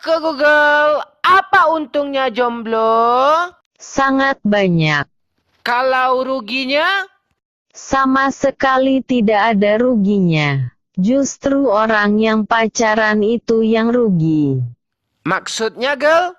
Oke Google, apa untungnya jomblo? Sangat banyak. Kalau ruginya? Sama sekali tidak ada ruginya. Justru orang yang pacaran itu yang rugi. Maksudnya, Gel?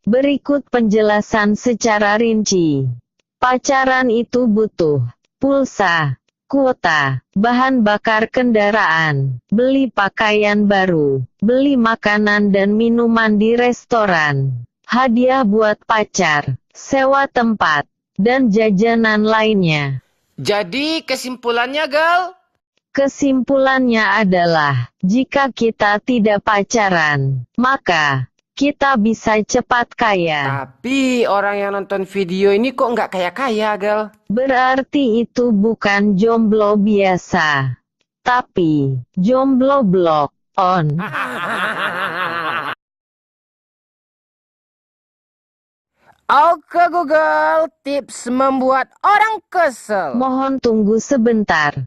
Berikut penjelasan secara rinci. Pacaran itu butuh pulsa, kuota, bahan bakar kendaraan, beli pakaian baru, beli makanan dan minuman di restoran, hadiah buat pacar, sewa tempat, dan jajanan lainnya. Jadi kesimpulannya, Gel? Kesimpulannya adalah, jika kita tidak pacaran, maka kita bisa cepat kaya. Tapi orang yang nonton video ini kok nggak kaya-kaya, Gel? Berarti itu bukan jomblo biasa, tapi jomblo block on. Oke Google, tips membuat orang kesel. Mohon tunggu sebentar.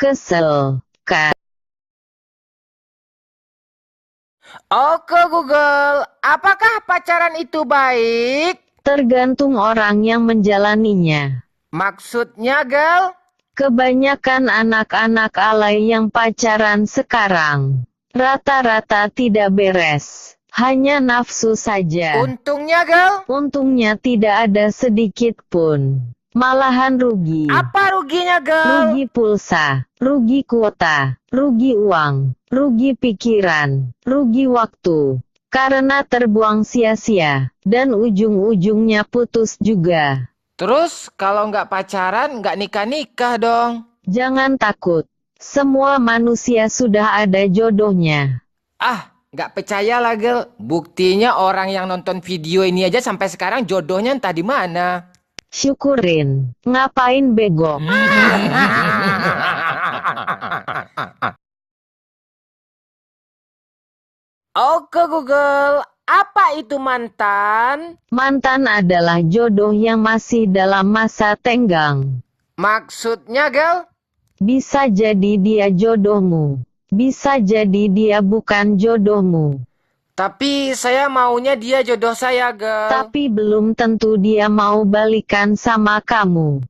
Kesel, kan? Oke Google, apakah pacaran itu baik? Tergantung orang yang menjalaninya. Maksudnya, Gel? Kebanyakan anak-anak alay yang pacaran sekarang, rata-rata tidak beres. Hanya nafsu saja. Untungnya, Gel? Untungnya tidak ada sedikit pun. Malahan rugi. Apa ruginya, Gel? Rugi pulsa, rugi kuota, rugi uang, rugi pikiran, rugi waktu. Karena terbuang sia-sia, dan ujung-ujungnya putus juga. Terus kalau nggak pacaran, nggak nikah-nikah dong. Jangan takut. Semua manusia sudah ada jodohnya. Ah, nggak percaya lah, Gel. Buktinya orang yang nonton video ini aja sampai sekarang jodohnya entah di mana. Syukurin. Ngapain bego? Oke Google, apa itu mantan? Mantan adalah jodoh yang masih dalam masa tenggang. Maksudnya, Gel? Bisa jadi dia jodohmu. Bisa jadi dia bukan jodohmu. Tapi saya maunya dia jodoh saya, Gel. Tapi belum tentu dia mau balikan sama kamu.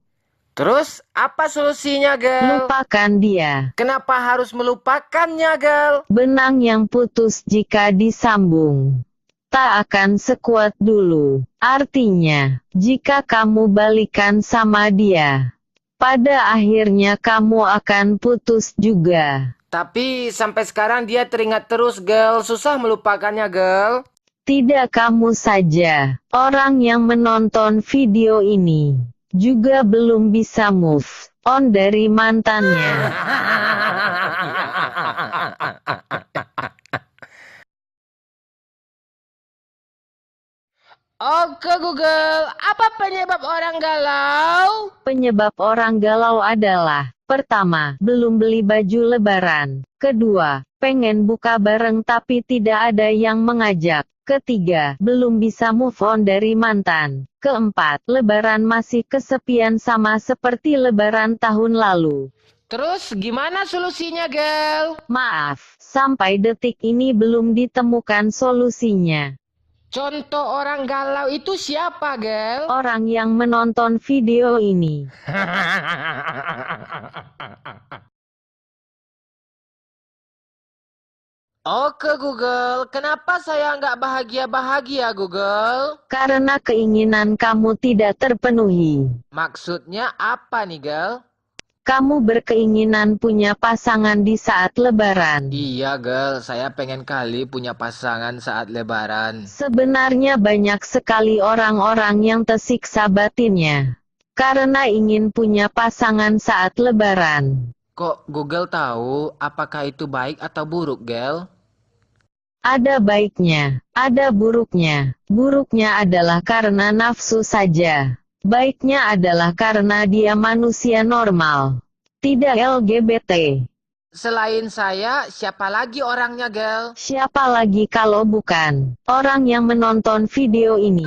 Terus, apa solusinya, Gel? Lupakan dia. Kenapa harus melupakannya, Gel? Benang yang putus jika disambung tak akan sekuat dulu. Artinya, jika kamu balikan sama dia, pada akhirnya kamu akan putus juga. Tapi sampai sekarang dia teringat terus, Gel. Susah melupakannya, Gel. Tidak kamu saja, orang yang menonton video ini juga belum bisa move on dari mantannya. Oke Google, apa penyebab orang galau? Penyebab orang galau adalah: pertama, belum beli baju lebaran. Kedua, pengen buka bareng tapi tidak ada yang mengajak. Ketiga, belum bisa move on dari mantan. Keempat, lebaran masih kesepian sama seperti lebaran tahun lalu. Terus gimana solusinya, Gel? Maaf, sampai detik ini belum ditemukan solusinya. Contoh orang galau itu siapa, Gel? Orang yang menonton video ini. Oke Google, kenapa saya nggak bahagia-bahagia, Google? Karena keinginan kamu tidak terpenuhi. Maksudnya apa nih, Gel? Kamu berkeinginan punya pasangan di saat Lebaran. Iya, Gel. Saya pengen kali punya pasangan saat Lebaran. Sebenarnya banyak sekali orang-orang yang tersiksa batinnya karena ingin punya pasangan saat Lebaran. Kok Google tahu apakah itu baik atau buruk, Gel? Ada baiknya, ada buruknya. Buruknya adalah karena nafsu saja. Baiknya adalah karena dia manusia normal, tidak LGBT. Selain saya, siapa lagi orangnya, Gel? Siapa lagi kalau bukan orang yang menonton video ini?